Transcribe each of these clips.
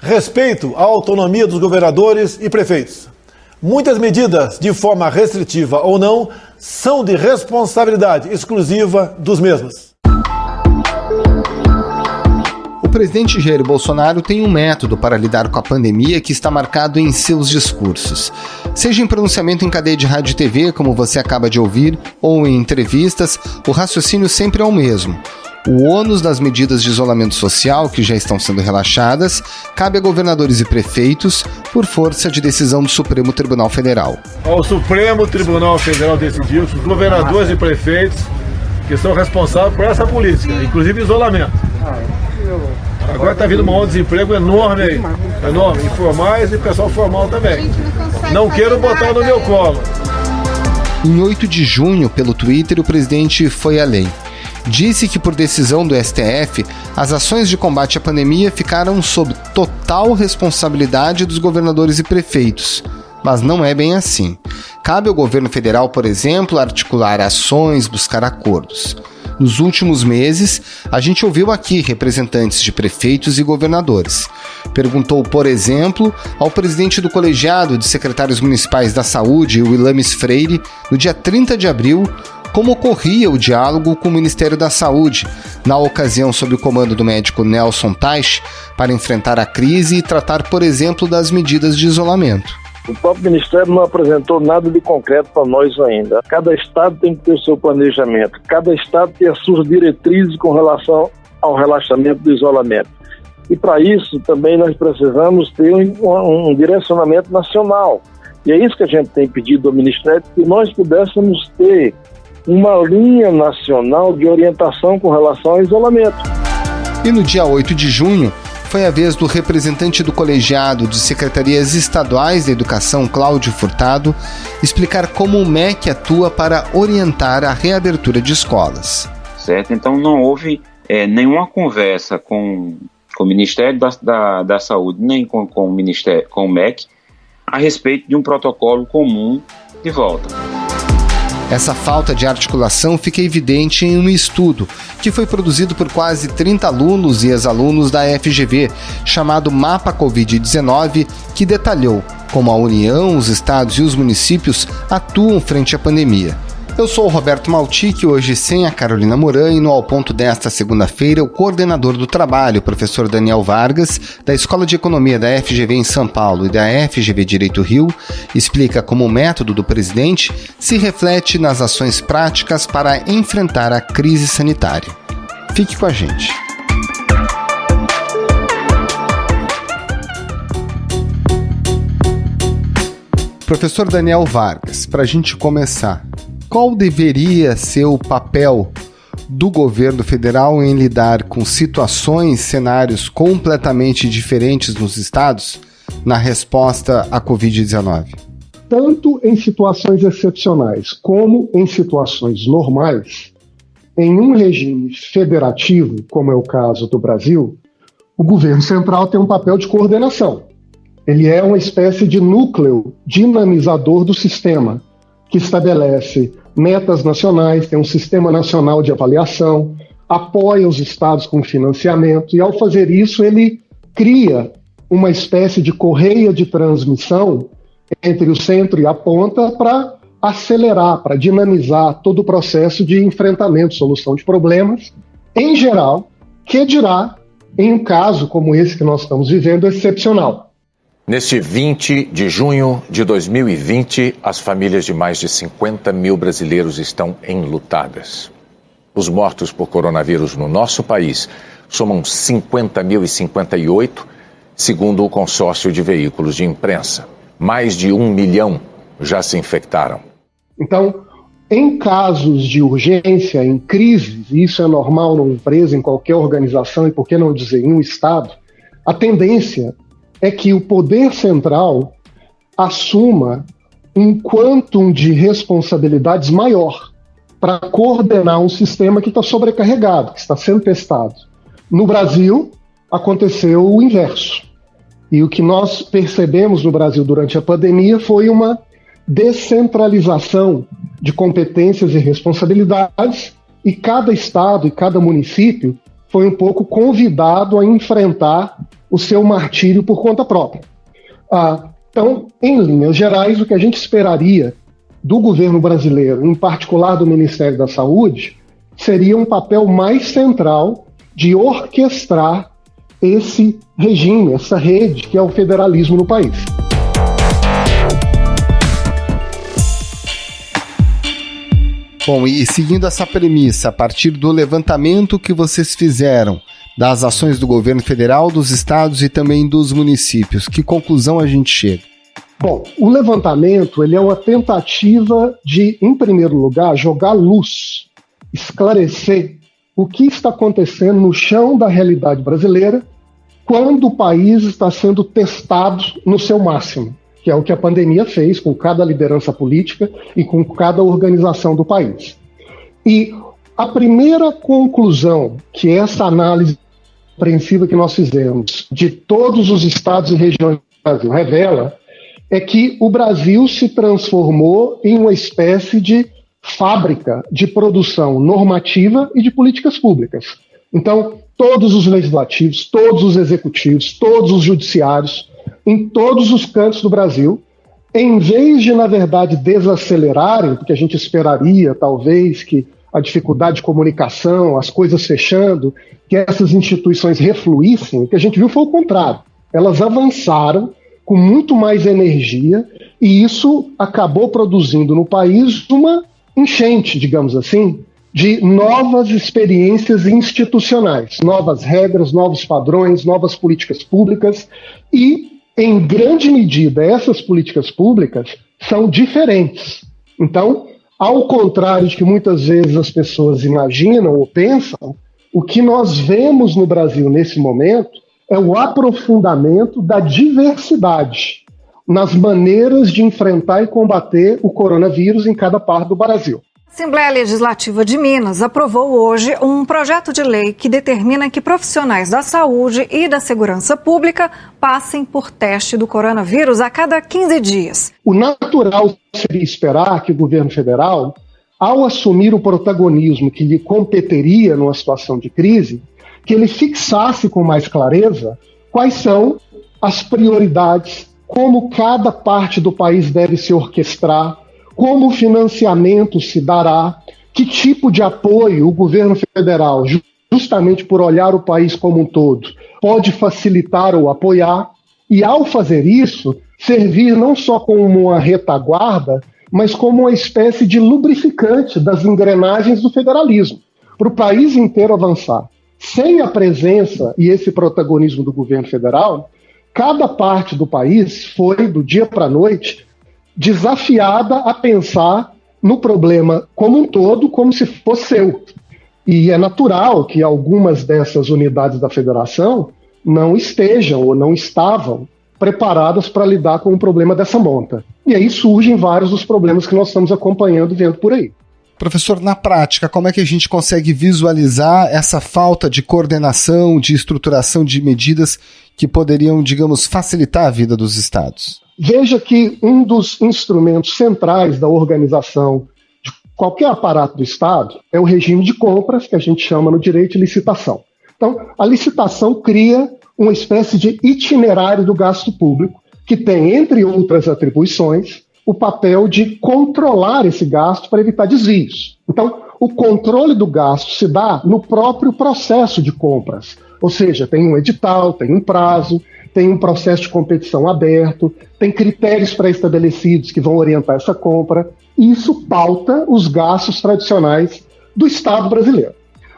Respeito à autonomia dos governadores e prefeitos. Muitas medidas, de forma restritiva ou não, são de responsabilidade exclusiva dos mesmos. O presidente Jair Bolsonaro tem um método para lidar com a pandemia que está marcado em seus discursos. Seja em pronunciamento em cadeia de rádio e TV, como você acaba de ouvir, ou em entrevistas, o raciocínio sempre é o mesmo. O ônus das medidas de isolamento social, que já estão sendo relaxadas, cabe a governadores e prefeitos por força de decisão do Supremo Tribunal Federal. O Supremo Tribunal Federal decidiu que os governadores e prefeitos que são responsáveis por essa política, inclusive isolamento. Agora está vindo um maior desemprego enorme aí, enorme, informais e pessoal formal também. Não quero botar no meu colo. Em 8 de junho, pelo Twitter, o presidente foi além. Disse que, por decisão do STF, as ações de combate à pandemia ficaram sob total responsabilidade dos governadores e prefeitos. Mas não é bem assim. Cabe ao governo federal, por exemplo, articular ações, buscar acordos. Nos últimos meses, a gente ouviu aqui representantes de prefeitos e governadores. Perguntou, por exemplo, ao presidente do Colegiado de Secretários Municipais da Saúde, Willames Freire, no dia 30 de abril, como ocorria o diálogo com o Ministério da Saúde, na ocasião sob o comando do médico Nelson Teich, para enfrentar a crise e tratar, por exemplo, das medidas de isolamento. O próprio Ministério não apresentou nada de concreto para nós ainda. Cada estado tem que ter o seu planejamento, cada estado tem as suas diretrizes com relação ao relaxamento do isolamento. E para isso também nós precisamos ter um direcionamento nacional. E é isso que a gente tem pedido ao Ministério, que nós pudéssemos ter uma linha nacional de orientação com relação ao isolamento. E no dia 8 de junho, foi a vez do representante do Colegiado de Secretarias Estaduais da Educação, Cláudio Furtado, explicar como o MEC atua para orientar a reabertura de escolas. Certo? Então não houve nenhuma conversa com o Ministério da Saúde, nem com o MEC, a respeito de um protocolo comum de volta. Essa falta de articulação fica evidente em um estudo que foi produzido por quase 30 alunos e ex-alunos da FGV, chamado Mapa Covid-19, que detalhou como a União, os estados e os municípios atuam frente à pandemia. Eu sou o Roberto Maltic, hoje sem a Carolina Moran, e no Ao Ponto desta segunda-feira, o coordenador do trabalho, o professor Daniel Vargas, da Escola de Economia da FGV em São Paulo e da FGV Direito Rio, explica como o método do presidente se reflete nas ações práticas para enfrentar a crise sanitária. Fique com a gente. Professor Daniel Vargas, para a gente começar, qual deveria ser o papel do governo federal em lidar com situações, cenários completamente diferentes nos estados na resposta à Covid-19? Tanto em situações excepcionais como em situações normais, em um regime federativo, como é o caso do Brasil, o governo central tem um papel de coordenação. Ele é uma espécie de núcleo dinamizador do sistema, que estabelece metas nacionais, tem um sistema nacional de avaliação, apoia os estados com financiamento e, ao fazer isso, ele cria uma espécie de correia de transmissão entre o centro e a ponta para acelerar, para dinamizar todo o processo de enfrentamento, solução de problemas, em geral, que dirá em um caso como esse que nós estamos vivendo, excepcional. Neste 20 de junho de 2020, as famílias de mais de 50 mil brasileiros estão enlutadas. Os mortos por coronavírus no nosso país somam 50.058, segundo o consórcio de veículos de imprensa. Mais de 1 milhão já se infectaram. Então, em casos de urgência, em crises, e isso é normal numa empresa, em qualquer organização, e por que não dizer em um estado, a tendência é que o poder central assuma um quantum de responsabilidades maior para coordenar um sistema que está sobrecarregado, que está sendo testado. No Brasil, aconteceu o inverso. E o que nós percebemos no Brasil durante a pandemia foi uma descentralização de competências e responsabilidades, e cada estado e cada município foi um pouco convidado a enfrentar o seu martírio por conta própria. Então, em linhas gerais, o que a gente esperaria do governo brasileiro, em particular do Ministério da Saúde, seria um papel mais central de orquestrar esse regime, essa rede que é o federalismo no país. Bom, e seguindo essa premissa, a partir do levantamento que vocês fizeram das ações do governo federal, dos estados e também dos municípios, que conclusão a gente chega? Bom, o levantamento ele é uma tentativa de, em primeiro lugar, jogar luz, esclarecer o que está acontecendo no chão da realidade brasileira quando o país está sendo testado no seu máximo, que é o que a pandemia fez com cada liderança política e com cada organização do país. E a primeira conclusão que essa análise compreensiva que nós fizemos de todos os estados e regiões do Brasil revela é que o Brasil se transformou em uma espécie de fábrica de produção normativa e de políticas públicas. Então, todos os legislativos, todos os executivos, todos os judiciários, em todos os cantos do Brasil, em vez de, na verdade, desacelerarem, porque a gente esperaria, talvez, que a dificuldade de comunicação, as coisas fechando, que essas instituições refluíssem, o que a gente viu foi o contrário. Elas avançaram com muito mais energia e isso acabou produzindo no país uma enchente, digamos assim, de novas experiências institucionais, novas regras, novos padrões, novas políticas públicas e, em grande medida, essas políticas públicas são diferentes. Então, ao contrário de que muitas vezes as pessoas imaginam ou pensam, o que nós vemos no Brasil nesse momento é o aprofundamento da diversidade nas maneiras de enfrentar e combater o coronavírus em cada parte do Brasil. A Assembleia Legislativa de Minas aprovou hoje um projeto de lei que determina que profissionais da saúde e da segurança pública passem por teste do coronavírus a cada 15 dias. O natural seria esperar que o governo federal, ao assumir o protagonismo que lhe competiria numa situação de crise, que ele fixasse com mais clareza quais são as prioridades, como cada parte do país deve se orquestrar, como o financiamento se dará, que tipo de apoio o governo federal, justamente por olhar o país como um todo, pode facilitar ou apoiar, e ao fazer isso, servir não só como uma retaguarda, mas como uma espécie de lubrificante das engrenagens do federalismo, para o país inteiro avançar. Sem a presença e esse protagonismo do governo federal, cada parte do país foi, do dia para a noite, desafiada a pensar no problema como um todo, como se fosse seu. E é natural que algumas dessas unidades da federação não estejam ou não estavam preparadas para lidar com um problema dessa monta. E aí surgem vários dos problemas que nós estamos acompanhando e vendo por aí. Professor, na prática, como é que a gente consegue visualizar essa falta de coordenação, de estruturação de medidas que poderiam, digamos, facilitar a vida dos estados? Veja que um dos instrumentos centrais da organização de qualquer aparato do Estado é o regime de compras, que a gente chama no direito de licitação. Então, a licitação cria uma espécie de itinerário do gasto público, que tem, entre outras atribuições, o papel de controlar esse gasto para evitar desvios. Então, o controle do gasto se dá no próprio processo de compras, ou seja, tem um edital, tem um prazo, tem um processo de competição aberto, tem critérios pré-estabelecidos que vão orientar essa compra, e isso pauta os gastos tradicionais do Estado brasileiro.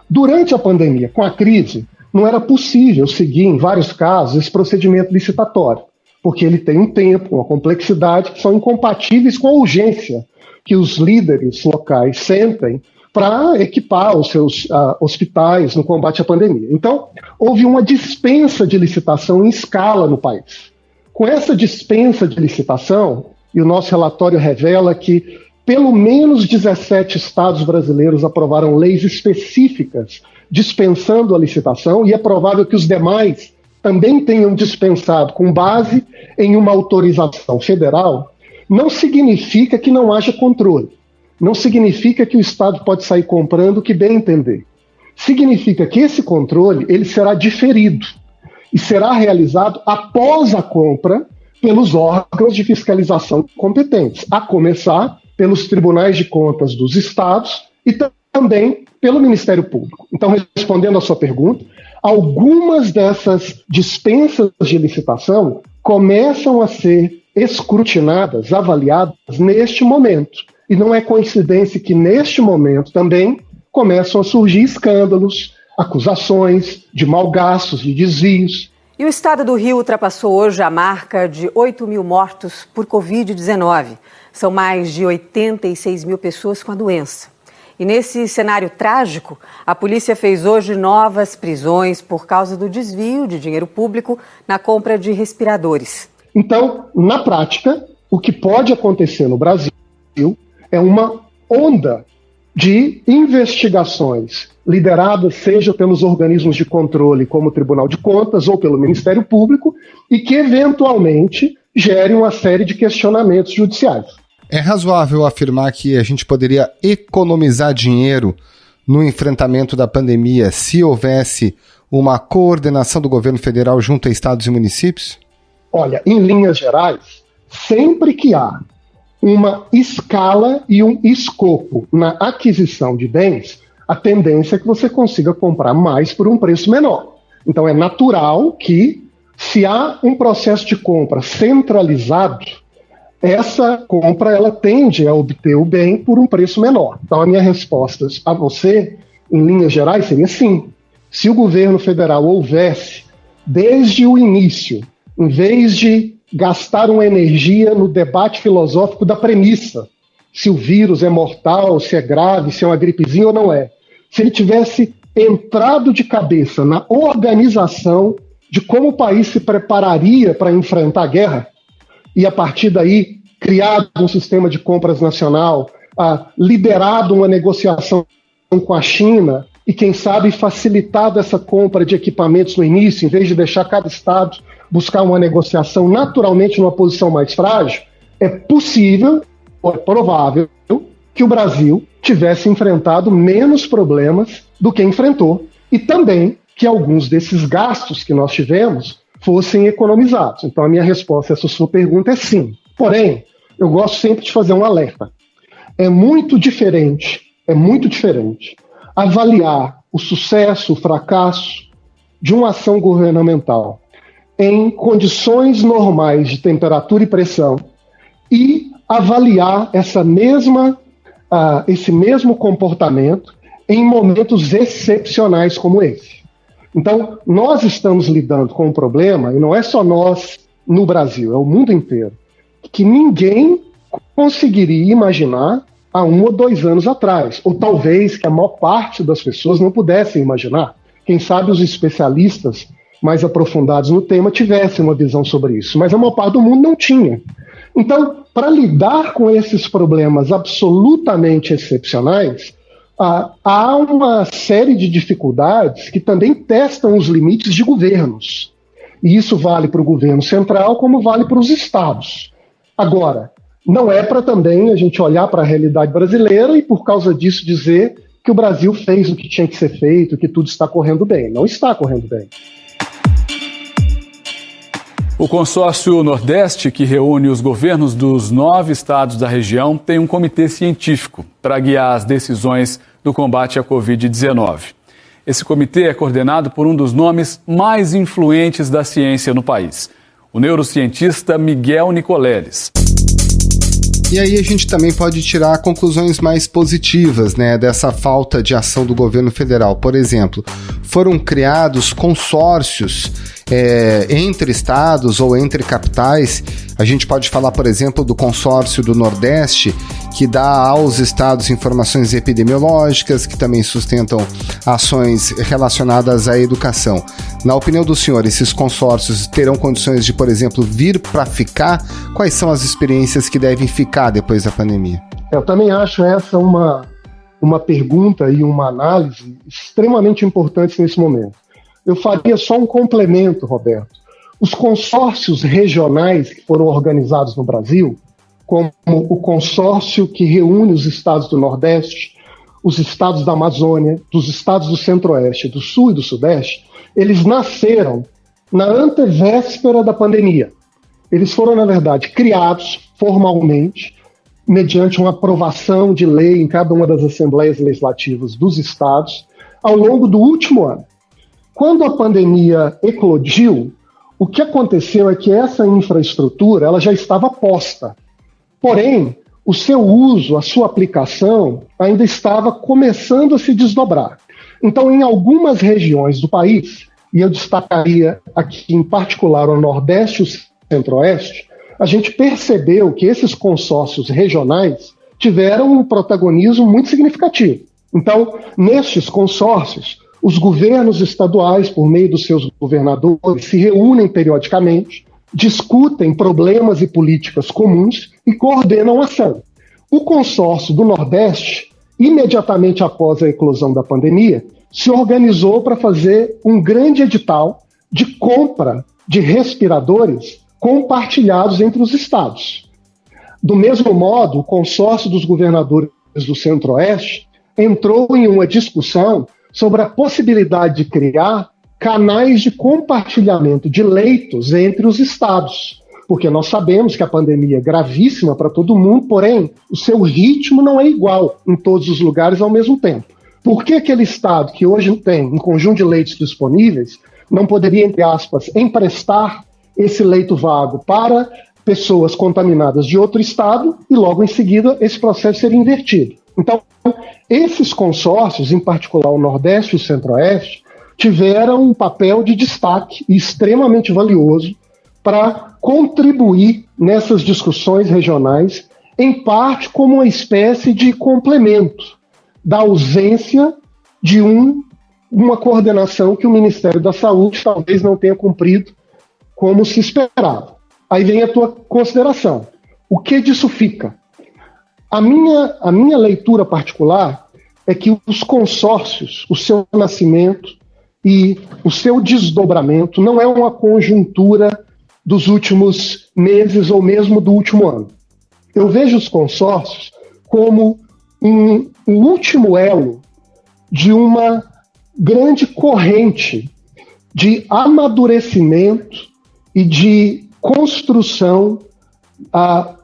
Durante a pandemia, com a crise, não era possível seguir, em vários casos, esse procedimento licitatório, porque ele tem um tempo, uma complexidade que são incompatíveis com a urgência que os líderes locais sentem para equipar os seus hospitais no combate à pandemia. Então, houve uma dispensa de licitação em escala no país. Com essa dispensa de licitação, e o nosso relatório revela que pelo menos 17 estados brasileiros aprovaram leis específicas dispensando a licitação, e é provável que os demais também tenham dispensado com base em uma autorização federal, não significa que não haja controle. Não significa que o Estado pode sair comprando o que bem entender. Significa que esse controle ele será diferido. e será realizado após a compra pelos órgãos de fiscalização competentes, a começar pelos tribunais de contas dos estados e também pelo Ministério Público. Então, respondendo à sua pergunta, algumas dessas dispensas de licitação começam a ser escrutinadas, avaliadas neste momento. E não é coincidência que neste momento também começam a surgir escândalos, acusações de mau gastos, de desvios. E o estado do Rio ultrapassou hoje a marca de 8 mil mortos por Covid-19. São mais de 86 mil pessoas com a doença. E nesse cenário trágico, a polícia fez hoje novas prisões por causa do desvio de dinheiro público na compra de respiradores. Então, na prática, o que pode acontecer no Brasil é uma onda de investigações lideradas seja pelos organismos de controle como o Tribunal de Contas ou pelo Ministério Público e que eventualmente gere uma série de questionamentos judiciais. É razoável afirmar que a gente poderia economizar dinheiro no enfrentamento da pandemia se houvesse uma coordenação do governo federal junto a estados e municípios? Olha, em linhas gerais, sempre que há uma escala e um escopo na aquisição de bens, a tendência é que você consiga comprar mais por um preço menor. Então é natural que, se há um processo de compra centralizado, essa compra ela tende a obter o bem por um preço menor. Então a minha resposta a você, em linhas gerais, seria sim. Se o governo federal houvesse, desde o início, em vez de gastar uma energia no debate filosófico da premissa, se o vírus é mortal, se é grave, se é uma gripezinha ou não é, se ele tivesse entrado de cabeça na organização de como o país se prepararia para enfrentar a guerra, e a partir daí criado um sistema de compras nacional, liderado uma negociação com a China e, quem sabe, facilitado essa compra de equipamentos no início, em vez de deixar cada estado buscar uma negociação naturalmente numa posição mais frágil, é possível, ou é provável, que o Brasil tivesse enfrentado menos problemas do que enfrentou e também que alguns desses gastos que nós tivemos fossem economizados. Então a minha resposta a essa sua pergunta é sim. Porém, eu gosto sempre de fazer um alerta. É muito diferente avaliar o sucesso, o fracasso de uma ação governamental em condições normais de temperatura e pressão e avaliar esse mesmo comportamento em momentos excepcionais como esse. Então, nós estamos lidando com um problema, e não é só nós no Brasil, é o mundo inteiro, que ninguém conseguiria imaginar há 1 ou 2 anos atrás, ou talvez que a maior parte das pessoas não pudessem imaginar. Quem sabe os especialistas mais aprofundados no tema tivessem uma visão sobre isso, mas a maior parte do mundo não tinha. Então, para lidar com esses problemas absolutamente excepcionais, há uma série de dificuldades que também testam os limites de governos. E isso vale para o governo central como vale para os estados. Agora, não é para também a gente olhar para a realidade brasileira e, por causa disso, dizer que o Brasil fez o que tinha que ser feito, que tudo está correndo bem. Não está correndo bem. O consórcio Nordeste, que reúne os governos dos 9 estados da região, tem um comitê científico para guiar as decisões do combate à Covid-19. Esse comitê é coordenado por um dos nomes mais influentes da ciência no país, o neurocientista Miguel Nicoleles. E aí a gente também pode tirar conclusões mais positivas, né, dessa falta de ação do governo federal. Por exemplo, foram criados consórcios entre estados ou entre capitais. A gente pode falar, por exemplo, do consórcio do Nordeste, que dá aos estados informações epidemiológicas, que também sustentam ações relacionadas à educação. Na opinião do senhor, esses consórcios terão condições de, por exemplo, vir para ficar? Quais são as experiências que devem ficar depois da pandemia? Eu também acho essa uma pergunta e uma análise extremamente importantes nesse momento. Eu faria só um complemento, Roberto. Os consórcios regionais que foram organizados no Brasil, como o consórcio que reúne os estados do Nordeste, os estados da Amazônia, dos estados do Centro-Oeste, do Sul e do Sudeste, eles nasceram na antevéspera da pandemia. Eles foram, na verdade, criados formalmente, mediante uma aprovação de lei em cada uma das assembleias legislativas dos estados, ao longo do último ano. Quando a pandemia eclodiu, o que aconteceu é que essa infraestrutura ela já estava posta. Porém, o seu uso, a sua aplicação, ainda estava começando a se desdobrar. Então, em algumas regiões do país, e eu destacaria aqui em particular o Nordeste e o Centro-Oeste, a gente percebeu que esses consórcios regionais tiveram um protagonismo muito significativo. Então, nestes consórcios, os governos estaduais, por meio dos seus governadores, se reúnem periodicamente, discutem problemas e políticas comuns e coordenam a ação. O consórcio do Nordeste, imediatamente após a eclosão da pandemia, se organizou para fazer um grande edital de compra de respiradores compartilhados entre os estados. Do mesmo modo, o consórcio dos governadores do Centro-Oeste entrou em uma discussão sobre a possibilidade de criar canais de compartilhamento de leitos entre os estados, porque nós sabemos que a pandemia é gravíssima para todo mundo, porém, o seu ritmo não é igual em todos os lugares ao mesmo tempo. Por que aquele estado que hoje tem um conjunto de leitos disponíveis não poderia, entre aspas, emprestar esse leito vago para pessoas contaminadas de outro estado e logo em seguida esse processo seria invertido? Então, esses consórcios, em particular o Nordeste e o Centro-Oeste, tiveram um papel de destaque extremamente valioso para contribuir nessas discussões regionais, em parte como uma espécie de complemento da ausência de uma coordenação que o Ministério da Saúde talvez não tenha cumprido como se esperava. Aí vem a tua consideração. O que disso fica? A minha leitura particular é que os consórcios, o seu nascimento e o seu desdobramento não é uma conjuntura dos últimos meses ou mesmo do último ano. Eu vejo os consórcios como um último elo de uma grande corrente de amadurecimento e de construção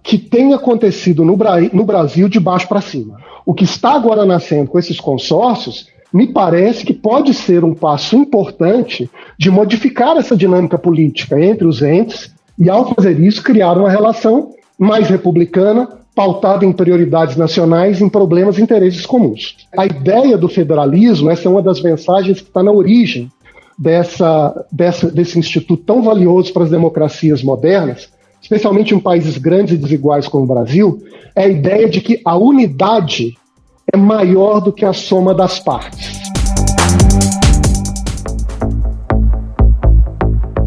que tem acontecido no Brasil de baixo para cima. O que está agora nascendo com esses consórcios me parece que pode ser um passo importante de modificar essa dinâmica política entre os entes e, ao fazer isso, criar uma relação mais republicana, pautada em prioridades nacionais, em problemas e interesses comuns. A ideia do federalismo, essa é uma das mensagens que está na origem desse instituto tão valioso para as democracias modernas, especialmente em países grandes e desiguais como o Brasil, é a ideia de que a unidade é maior do que a soma das partes.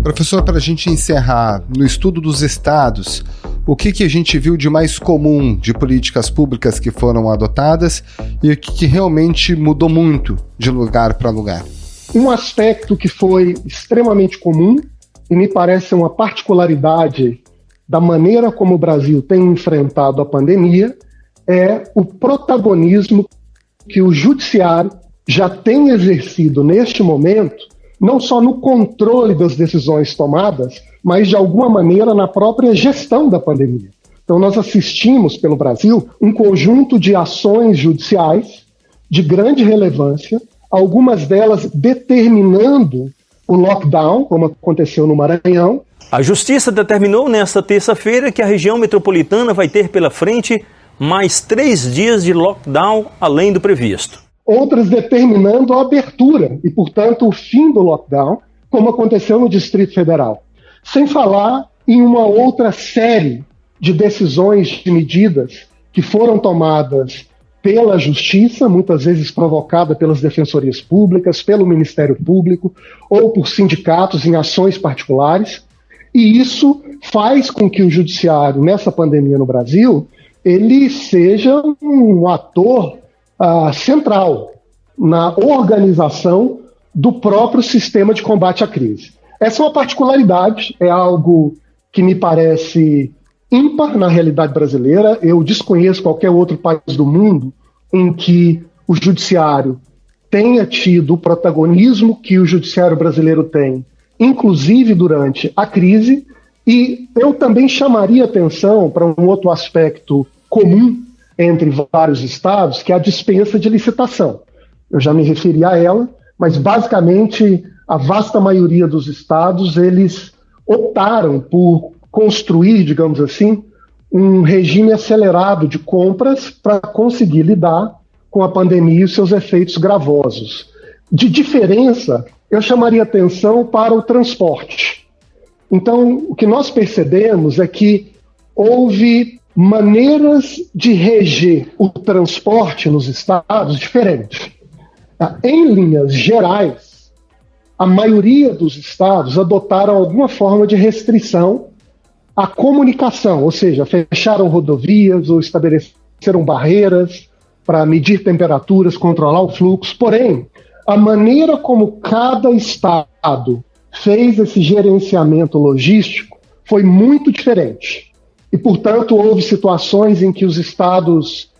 Professor, para a gente encerrar, no estudo dos estados, o que a gente viu de mais comum de políticas públicas que foram adotadas e o que realmente mudou muito de lugar para lugar? Um aspecto que foi extremamente comum e me parece uma particularidade da maneira como o Brasil tem enfrentado a pandemia é o protagonismo que o judiciário já tem exercido neste momento, não só no controle das decisões tomadas, mas de alguma maneira na própria gestão da pandemia. Então nós assistimos pelo Brasil um conjunto de ações judiciais de grande relevância, algumas delas determinando o lockdown, como aconteceu no Maranhão. A Justiça determinou nesta terça-feira que a região metropolitana vai ter pela frente mais 3 dias de lockdown além do previsto. Outras determinando a abertura e, portanto, o fim do lockdown, como aconteceu no Distrito Federal. Sem falar em uma outra série de decisões, de medidas que foram tomadas pela Justiça, muitas vezes provocada pelas defensorias públicas, pelo Ministério Público ou por sindicatos em ações particulares. E isso faz com que o Judiciário, nessa pandemia no Brasil, ele seja um ator central na organização do próprio sistema de combate à crise. Essa é uma particularidade, é algo que me parece ímpar na realidade brasileira. Eu desconheço qualquer outro país do mundo em que o judiciário tenha tido o protagonismo que o judiciário brasileiro tem inclusive durante a crise, e eu também chamaria atenção para um outro aspecto comum entre vários estados, que é a dispensa de licitação. Eu já me referi a ela, mas basicamente a vasta maioria dos estados, eles optaram por construir, digamos assim, um regime acelerado de compras para conseguir lidar com a pandemia e os seus efeitos gravosos. De diferença, eu chamaria atenção para o transporte. Então, o que nós percebemos é que houve maneiras de reger o transporte nos estados diferentes. Em linhas gerais, a maioria dos estados adotaram alguma forma de restrição à comunicação, ou seja, fecharam rodovias ou estabeleceram barreiras para medir temperaturas, controlar o fluxo. Porém, a maneira como cada estado fez esse gerenciamento logístico foi muito diferente. E, portanto, houve situações em que os estados,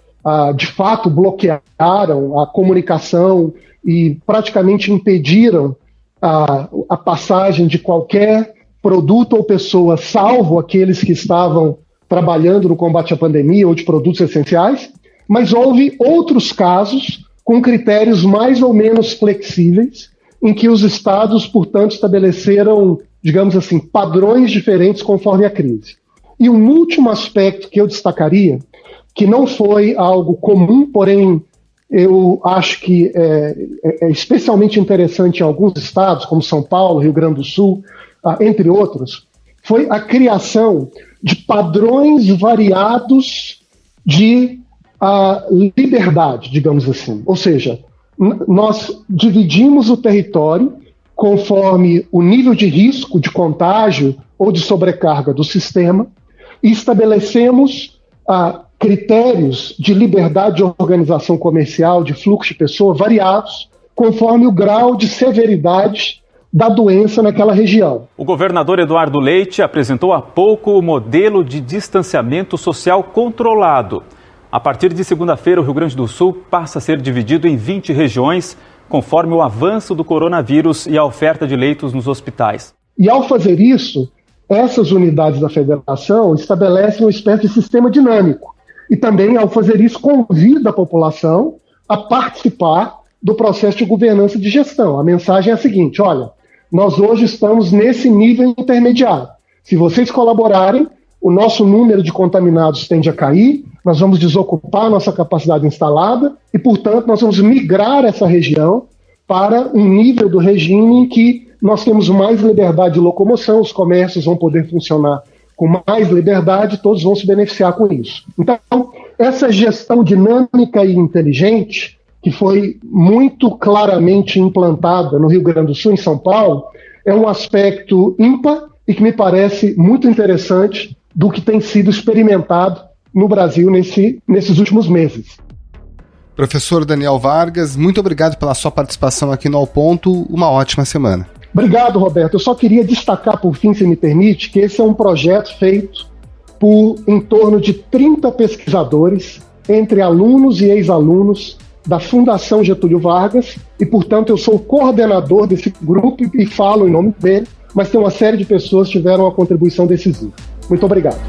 de fato, bloquearam a comunicação e praticamente impediram a passagem de qualquer produto ou pessoa, salvo aqueles que estavam trabalhando no combate à pandemia ou de produtos essenciais. Mas houve outros casos com critérios mais ou menos flexíveis, em que os estados, portanto, estabeleceram, digamos assim, padrões diferentes conforme a crise. E um último aspecto que eu destacaria, que não foi algo comum, porém eu acho que é especialmente interessante em alguns estados, como São Paulo, Rio Grande do Sul, entre outros, foi a criação de padrões variados de liberdade, digamos assim. Ou seja, nós dividimos o território conforme o nível de risco de contágio ou de sobrecarga do sistema e estabelecemos critérios de liberdade de organização comercial, de fluxo de pessoas variados, conforme o grau de severidade da doença naquela região. O governador Eduardo Leite apresentou há pouco o modelo de distanciamento social controlado. A partir de segunda-feira, o Rio Grande do Sul passa a ser dividido em 20 regiões, conforme o avanço do coronavírus e a oferta de leitos nos hospitais. E ao fazer isso, essas unidades da federação estabelecem uma espécie de sistema dinâmico. E também, ao fazer isso, convida a população a participar do processo de governança de gestão. A mensagem é a seguinte: olha, nós hoje estamos nesse nível intermediário. Se vocês colaborarem, o nosso número de contaminados tende a cair, nós vamos desocupar a nossa capacidade instalada e, portanto, nós vamos migrar essa região para um nível do regime em que nós temos mais liberdade de locomoção, os comércios vão poder funcionar com mais liberdade, todos vão se beneficiar com isso. Então, essa gestão dinâmica e inteligente, que foi muito claramente implantada no Rio Grande do Sul, em São Paulo, é um aspecto ímpar e que me parece muito interessante do que tem sido experimentado no Brasil nesses últimos meses. Professor Daniel Vargas, muito obrigado pela sua participação aqui no Ao Ponto. Uma ótima semana. Obrigado, Roberto. Eu só queria destacar, por fim, se me permite, que esse é um projeto feito por em torno de 30 pesquisadores, entre alunos e ex-alunos da Fundação Getúlio Vargas, e, portanto, eu sou o coordenador desse grupo e falo em nome dele, mas tem uma série de pessoas que tiveram uma contribuição decisiva. Muito obrigado.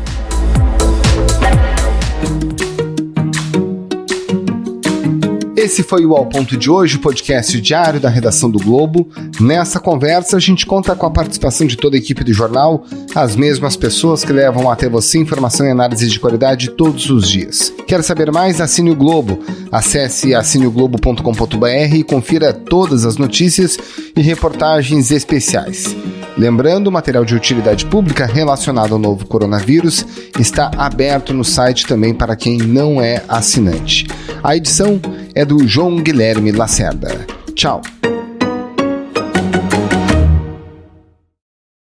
Esse foi o Ao Ponto de hoje, o podcast diário da redação do Globo. Nessa conversa, a gente conta com a participação de toda a equipe do jornal, as mesmas pessoas que levam até você informação e análise de qualidade todos os dias. Quer saber mais? Assine o Globo. Acesse assineoglobo.com.br e confira todas as notícias e reportagens especiais. Lembrando, o material de utilidade pública relacionado ao novo coronavírus está aberto no site também para quem não é assinante. A edição é do João Guilherme Lacerda. Tchau!